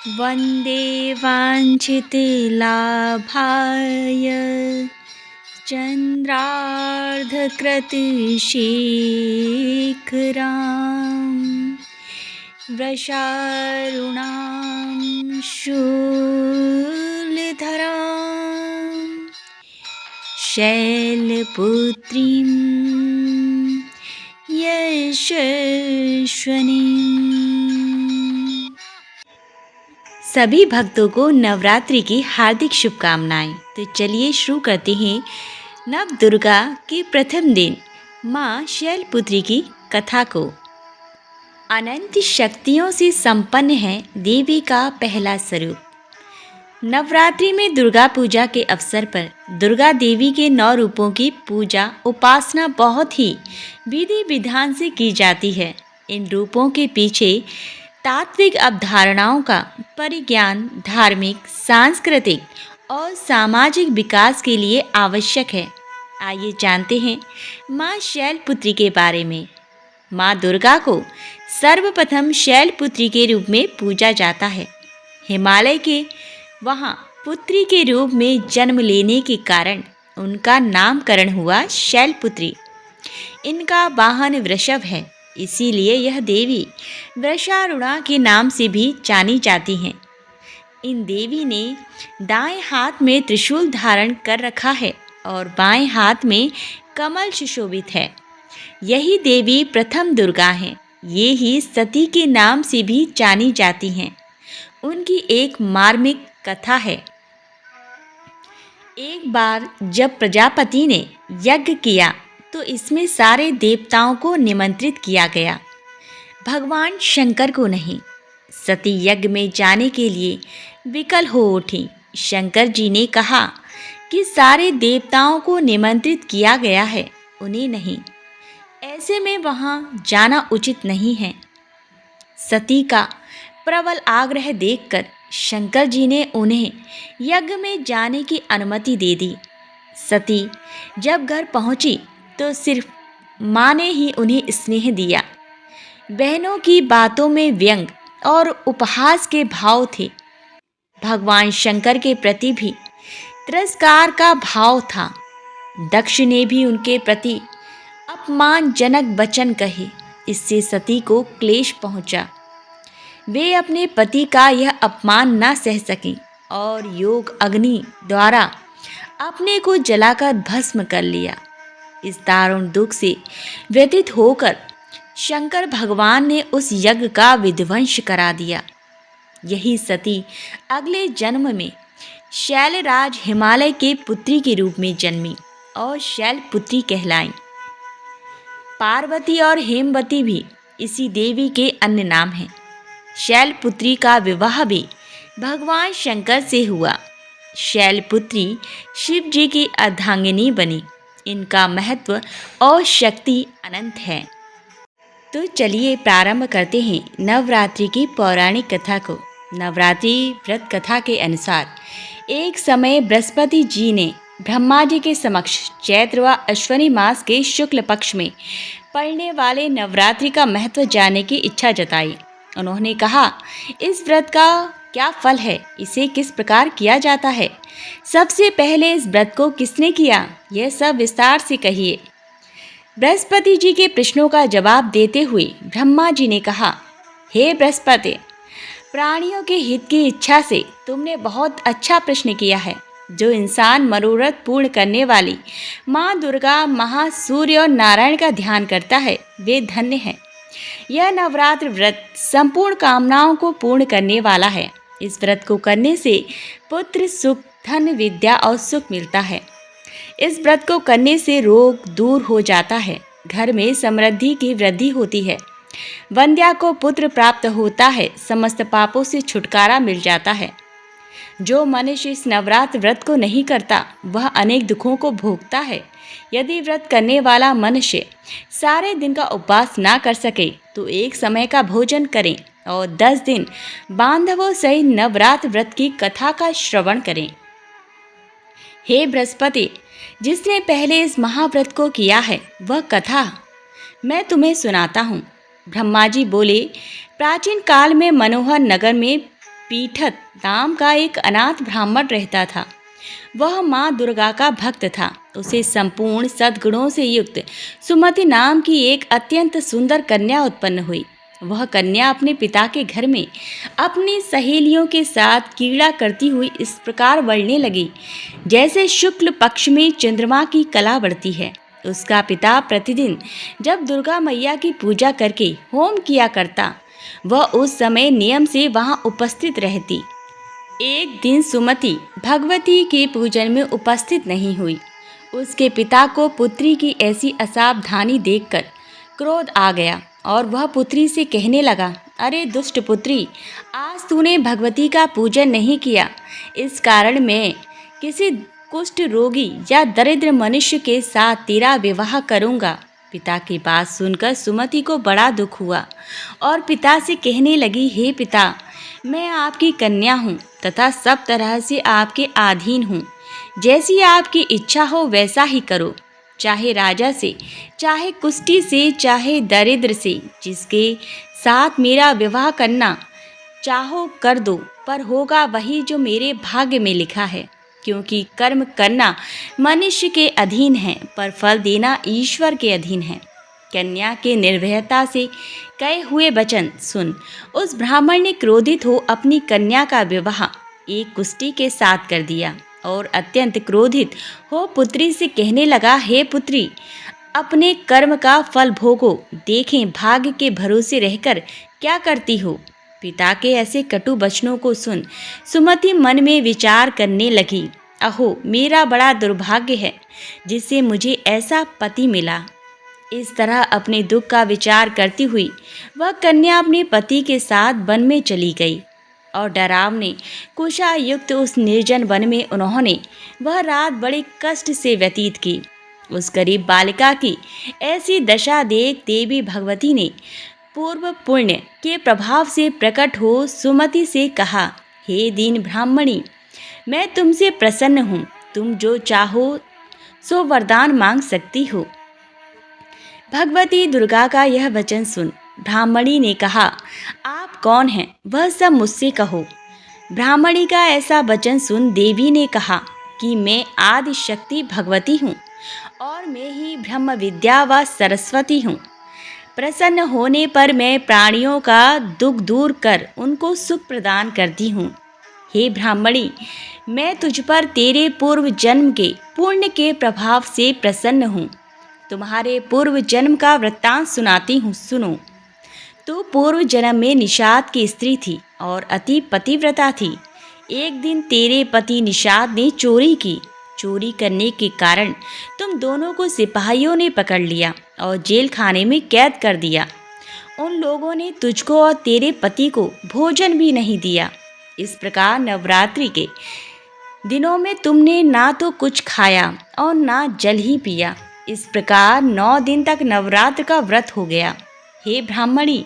वन्दे वाञ्छितलाभाय चन्द्रार्धकृतशेखरां वृषारुणां शूलधरां शैलपुत्रीं यशस्विनीम्। सभी भक्तों को नवरात्रि की हार्दिक शुभकामनाएं। तो चलिए शुरू करते हैं नव दुर्गा के प्रथम दिन माँ शैलपुत्री की कथा को। अनंत शक्तियों से संपन्न है देवी का पहला स्वरूप। नवरात्रि में दुर्गा पूजा के अवसर पर दुर्गा देवी के 9 रूपों की पूजा उपासना बहुत ही विधि विधान से की जाती है। इन रूपों के पीछे तात्विक अवधारणाओं का परिज्ञान धार्मिक, सांस्कृतिक और सामाजिक विकास के लिए आवश्यक है। आइए जानते हैं माँ शैलपुत्री के बारे में। माँ दुर्गा को सर्वप्रथम शैलपुत्री के रूप में पूजा जाता है। हिमालय के वहाँ पुत्री के रूप में जन्म लेने के कारण उनका नामकरण हुआ शैलपुत्री। इनका वाहन वृषभ है, इसीलिए यह देवी वृषारूढ़ा के नाम से भी जानी जाती हैं। इन देवी ने दाएं हाथ में त्रिशूल धारण कर रखा है और बाएं हाथ में कमल सुशोभित है। यही देवी प्रथम दुर्गा हैं। ये ही सती के नाम से भी जानी जाती हैं। उनकी एक मार्मिक कथा है। एक बार जब प्रजापति ने यज्ञ किया तो इसमें सारे देवताओं को निमंत्रित किया गया, भगवान शंकर को नहीं। सती यज्ञ में जाने के लिए विकल हो उठी। शंकर जी ने कहा कि सारे देवताओं को निमंत्रित किया गया है, उन्हें नहीं। ऐसे में वहाँ जाना उचित नहीं है। सती का प्रबल आग्रह देखकर शंकर जी ने उन्हें यज्ञ में जाने की अनुमति दे दी। सती जब घर पहुँची तो सिर्फ माँ ने ही उन्हें स्नेह दिया। बहनों की बातों में व्यंग और उपहास के भाव थे। भगवान शंकर के प्रति भी तिरस्कार का भाव था। दक्ष ने भी उनके प्रति अपमानजनक वचन कहे। इससे सती को क्लेश पहुंचा। वे अपने पति का यह अपमान न सह सकीं और योग अग्नि द्वारा अपने को जलाकर भस्म कर लिया। इस दारुण दुख से व्यथित होकर शंकर भगवान ने उस यज्ञ का विध्वंस करा दिया। यही सती अगले जन्म में शैलराज हिमालय के पुत्री के रूप में जन्मी और शैलपुत्री कहलाई। पार्वती और हेमवती भी इसी देवी के अन्य नाम हैं। शैलपुत्री का विवाह भी भगवान शंकर से हुआ। शैलपुत्री शिव जी की अर्धांगिनी बनी। इनका महत्व और शक्ति अनंत है। तो चलिए प्रारंभ करते हैं नवरात्रि की पौराणिक कथा को। नवरात्रि व्रत कथा के अनुसार एक समय बृहस्पति जी ने ब्रह्मा जी के समक्ष चैत्र व अश्विनी मास के शुक्ल पक्ष में पड़ने वाले नवरात्रि का महत्व जानने की इच्छा जताई। उन्होंने कहा, इस व्रत का क्या फल है, इसे किस प्रकार किया जाता है, सबसे पहले इस व्रत को किसने किया, यह सब विस्तार से कहिए। बृहस्पति जी के प्रश्नों का जवाब देते हुए ब्रह्मा जी ने कहा, हे बृहस्पति, प्राणियों के हित की इच्छा से तुमने बहुत अच्छा प्रश्न किया है। जो इंसान मनोरथ पूर्ण करने वाली माँ दुर्गा, महासूर्य और नारायण का ध्यान करता है, वे धन्य है। यह नवरात्र व्रत संपूर्ण कामनाओं को पूर्ण करने वाला है। इस व्रत को करने से पुत्र, सुख, धन, विद्या और सुख मिलता है। इस व्रत को करने से रोग दूर हो जाता है। घर में समृद्धि की वृद्धि होती है। वंध्या को पुत्र प्राप्त होता है। समस्त पापों से छुटकारा मिल जाता है। जो मनुष्य इस नवरात्र व्रत को नहीं करता वह अनेक दुखों को भोगता है। यदि व्रत करने वाला मनुष्य सारे दिन का उपवास ना कर सके तो एक समय का भोजन करें और 10 दिन बांधवों सहित नवरात्र व्रत की कथा का श्रवण करें। हे बृहस्पति, जिसने पहले इस महाव्रत को किया है वह कथा मैं तुम्हें सुनाता हूँ। ब्रह्मा जी बोले, प्राचीन काल में मनोहर नगर में पीठत नाम का एक अनाथ ब्राह्मण रहता था। वह माँ दुर्गा का भक्त था। उसे संपूर्ण सद्गुणों से युक्त सुमति नाम की एक अत्यंत सुंदर कन्या उत्पन्न हुई। वह कन्या अपने पिता के घर में अपनी सहेलियों के साथ क्रीड़ा करती हुई इस प्रकार बढ़ने लगी जैसे शुक्ल पक्ष में चंद्रमा की कला बढ़ती है। उसका पिता प्रतिदिन जब दुर्गा मैया की पूजा करके होम किया करता, वह उस समय नियम से वहां उपस्थित रहती। एक दिन सुमति भगवती के पूजन में उपस्थित नहीं हुई। उसके पिता को पुत्री की ऐसी असावधानी देखकर क्रोध आ गया और वह पुत्री से कहने लगा, अरे दुष्ट पुत्री, आज तूने भगवती का पूजन नहीं किया, इस कारण मैं किसी कुष्ठ रोगी या दरिद्र मनुष्य के साथ तेरा विवाह करूंगा। पिता की बात सुनकर सुमति को बड़ा दुख हुआ और पिता से कहने लगी, हे पिता, मैं आपकी कन्या हूँ तथा सब तरह से आपके अधीन हूँ। जैसी आपकी इच्छा हो वैसा ही करो, चाहे राजा से, चाहे कुष्ठी से, चाहे दरिद्र से, जिसके साथ मेरा विवाह करना चाहो कर दो, पर होगा वही जो मेरे भाग्य में लिखा है। क्योंकि कर्म करना मनुष्य के अधीन है, पर फल देना ईश्वर के अधीन है। कन्या के निर्भयता से कहे हुए वचन सुन उस ब्राह्मण ने क्रोधित हो अपनी कन्या का विवाह एक कुष्ठी के साथ कर दिया और अत्यंत क्रोधित हो पुत्री से कहने लगा, हे पुत्री, अपने कर्म का फल भोगो, देखें भाग्य के भरोसे रहकर क्या करती हो। पिता के ऐसे कटु वचनों को सुन सुमति मन में विचार करने लगी, अहो मेरा बड़ा दुर्भाग्य है जिससे मुझे ऐसा पति मिला। इस तरह अपने दुख का विचार करती हुई वह कन्या अपने पति के साथ वन में चली गई और डरावने कुशायुक्त उस निर्जन वन में उन्होंने वह रात बड़े कष्ट से व्यतीत की। उस गरीब बालिका की ऐसी दशा देख देवी भगवती ने पूर्व पुण्य के प्रभाव से प्रकट हो सुमति से कहा, हे दीन ब्राह्मणी, मैं तुमसे प्रसन्न हूँ, तुम जो चाहो सो वरदान मांग सकती हो। भगवती दुर्गा का यह वचन सुन ब्राह्मणी ने कहा, आप कौन हैं वह सब मुझसे कहो। ब्राह्मणी का ऐसा वचन सुन देवी ने कहा कि मैं आदि शक्ति भगवती हूँ और मैं ही ब्रह्म विद्या व सरस्वती हूँ। प्रसन्न होने पर मैं प्राणियों का दुख दूर कर उनको सुख प्रदान करती हूँ। हे ब्राह्मणी, मैं तुझ पर तेरे पूर्व जन्म के पुण्य के प्रभाव से प्रसन्न हूँ। तुम्हारे पूर्व जन्म का वृत्तांत सुनाती हूँ, सुनो। तू पूर्व जन्म में निषाद की स्त्री थी और अति पतिव्रता थी। एक दिन तेरे पति निषाद ने चोरी की। चोरी करने के कारण तुम दोनों को सिपाहियों ने पकड़ लिया और जेल खाने में कैद कर दिया। उन लोगों ने तुझको और तेरे पति को भोजन भी नहीं दिया। इस प्रकार नवरात्रि के दिनों में तुमने ना तो कुछ खाया और ना जल ही पिया। इस प्रकार 9 दिन तक नवरात्र का व्रत हो गया। हे ब्राह्मणी,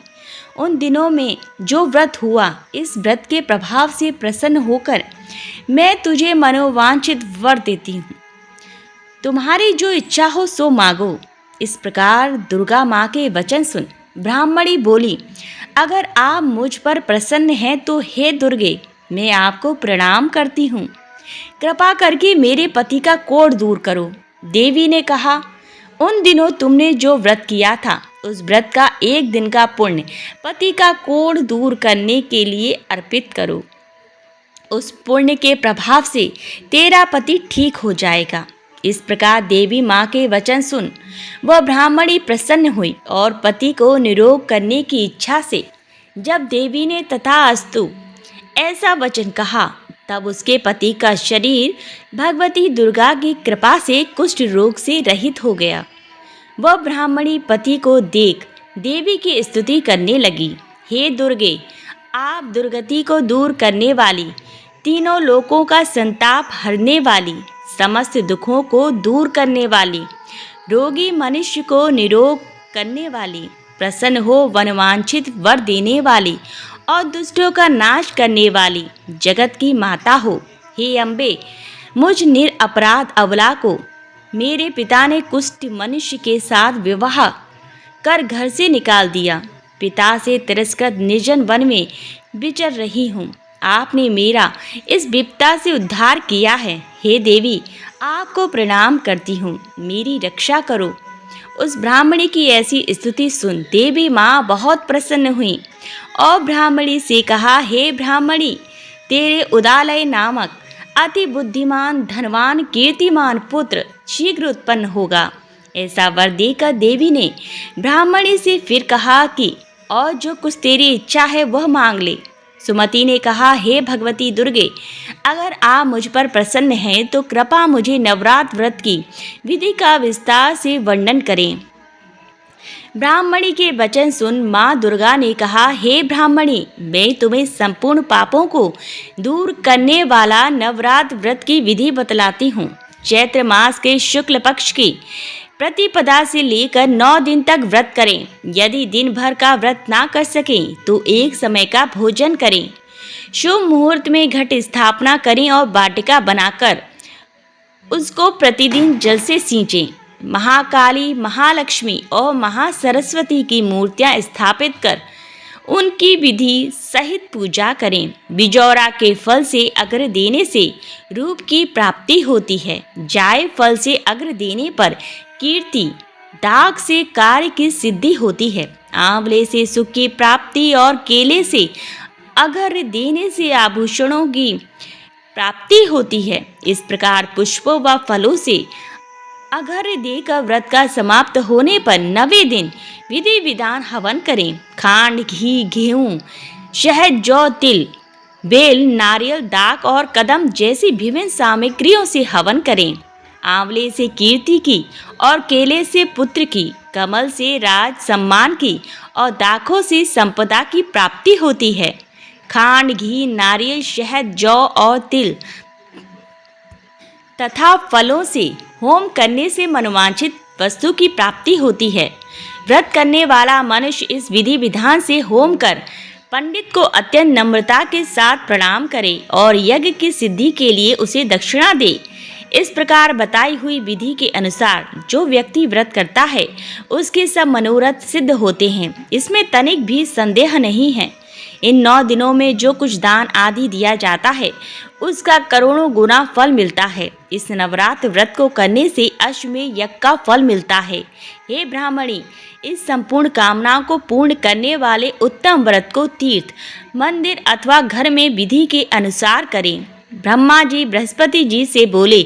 उन दिनों में जो व्रत हुआ, इस व्रत के प्रभाव से प्रसन्न होकर मैं तुझे मनोवांछित वर देती हूँ। तुम्हारी जो इच्छा हो सो मांगो। इस प्रकार दुर्गा माँ के वचन सुन ब्राह्मणी बोली, अगर आप मुझ पर प्रसन्न हैं तो हे दुर्गे, मैं आपको प्रणाम करती हूँ। कृपा करके मेरे पति का कोढ़ दूर करो। देवी ने कहा, उन दिनों तुमने जो व्रत किया था, उस व्रत का एक दिन का पुण्य पति का कोढ़ दूर करने के लिए अर्पित करो। उस पुण्य के प्रभाव से तेरा पति ठीक हो जाएगा। इस प्रकार देवी माँ के वचन सुन वह ब्राह्मणी प्रसन्न हुई और पति को निरोग करने की इच्छा से जब देवी ने तथास्तु ऐसा वचन कहा, तब उसके पति का शरीर भगवती दुर्गा की कृपा से कुष्ठ रोग से रहित हो गया। वह ब्राह्मणी पति को देख देवी की स्तुति करने लगी, हे दुर्गे, आप दुर्गति को दूर करने वाली, तीनों लोकों का संताप हरने वाली, समस्त दुखों को दूर करने वाली, रोगी मनुष्य को निरोग करने वाली, प्रसन्न हो वनवांछित वर देने वाली और दुष्टों का नाश करने वाली, जगत की माता हो। हे अम्बे, मुझ निरपराध अबला को मेरे पिता ने कुष्ठ मनुष्य के साथ विवाह कर घर से निकाल दिया। पिता से तिरस्कृत निर्जन वन में विचर रही हूँ। आपने मेरा इस विपदा से उद्धार किया है। हे देवी, आपको प्रणाम करती हूँ, मेरी रक्षा करो। उस ब्राह्मणी की ऐसी स्तुति सुन देवी माँ बहुत प्रसन्न हुई और ब्राह्मणी से कहा, हे ब्राह्मणी, तेरे उदालय नामक अति बुद्धिमान, धनवान, कीर्तिमान पुत्र शीघ्र उत्पन्न होगा। ऐसा वर देकर देवी ने ब्राह्मणी से फिर कहा कि और जो कुछ तेरी इच्छा है वह मांग ले। सुमति ने कहा, हे भगवती दुर्गे, अगर आप मुझ पर प्रसन्न हैं तो कृपा मुझे नवरात्र व्रत की विधि का विस्तार से वर्णन करें। ब्राह्मणी के वचन सुन माँ दुर्गा ने कहा, हे ब्राह्मणी, मैं तुम्हें संपूर्ण पापों को दूर करने वाला नवरात्र व्रत की विधि बतलाती हूँ। चैत्र मास के शुक्ल पक्ष की प्रतिपदा से लेकर 9 दिन तक व्रत करें। यदि दिन भर का व्रत ना कर सकें तो एक समय का भोजन करें। शुभ मुहूर्त में घट स्थापना करें और वाटिका बनाकर उसको प्रतिदिन जल से सींचें। महाकाली, महालक्ष्मी और महासरस्वती की मूर्तियां स्थापित कर उनकी विधि सहित पूजा करें। बिजौरा के फल से अग्र देने से रूप की प्राप्ति होती है। जाय फल से अग्र देने पर कीर्ति, दाग से कार्य की सिद्धि होती है। आंवले से सुख की प्राप्ति और केले से अग्र देने से आभूषणों की प्राप्ति होती है। इस प्रकार पुष्पों व फलों से अघर्य देकर व्रत का समाप्त होने पर 9वें दिन विधि विधान हवन करें। खांड, घी, गेहूँ, शहद, जौ, तिल, बेल, नारियल, दाक और कदम जैसी विभिन्न सामग्रियों से हवन करें। आंवले से कीर्ति की और केले से पुत्र की, कमल से राज सम्मान की और दाखों से संपदा की प्राप्ति होती है। खांड, घी, नारियल, शहद, जौ और तिल तथा फलों से होम करने से मनोवांछित वस्तु की प्राप्ति होती है। व्रत करने वाला मनुष्य इस विधि विधान से होम कर पंडित को अत्यंत नम्रता के साथ प्रणाम करे और यज्ञ की सिद्धि के लिए उसे दक्षिणा दे। इस प्रकार बताई हुई विधि के अनुसार जो व्यक्ति व्रत करता है उसके सब मनोरथ सिद्ध होते हैं। इसमें तनिक भी संदेह नहीं है। इन 9 दिनों में जो कुछ दान आदि दिया जाता है उसका करोड़ों गुना फल मिलता है। इस नवरात्र व्रत को करने से अश्वमेध यज्ञ का फल मिलता है। हे ब्राह्मणी, इस संपूर्ण कामनाओं को पूर्ण करने वाले उत्तम व्रत को तीर्थ, मंदिर अथवा घर में विधि के अनुसार करें। ब्रह्मा जी बृहस्पति जी से बोले।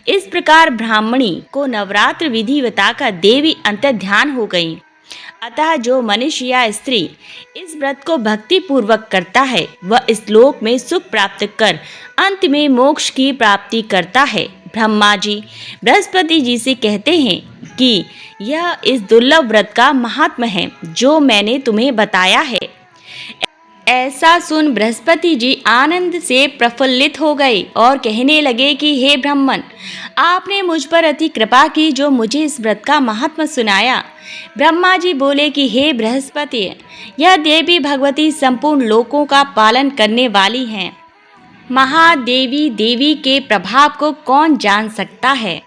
इस प्रकार ब्राह्मणी को नवरात्र विधि बताकर देवी अंतर्ध्यान हो गई। अतः जो मनुष्य या स्त्री इस व्रत को भक्ति पूर्वक करता है वह इस लोक में सुख प्राप्त कर अंत में मोक्ष की प्राप्ति करता है। ब्रह्मा जी बृहस्पति जी से कहते हैं कि यह इस दुर्लभ व्रत का महात्म्य है जो मैंने तुम्हें बताया है। ऐसा सुन बृहस्पति जी आनंद से प्रफुल्लित हो गए और कहने लगे कि हे ब्राह्मण, आपने मुझ पर अति कृपा की जो मुझे इस व्रत का महात्म्य सुनाया। ब्रह्मा जी बोले कि हे बृहस्पति, यह देवी भगवती संपूर्ण लोकों का पालन करने वाली हैं। महादेवी देवी के प्रभाव को कौन जान सकता है?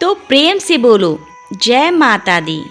तो प्रेम से बोलो, जय माता दी।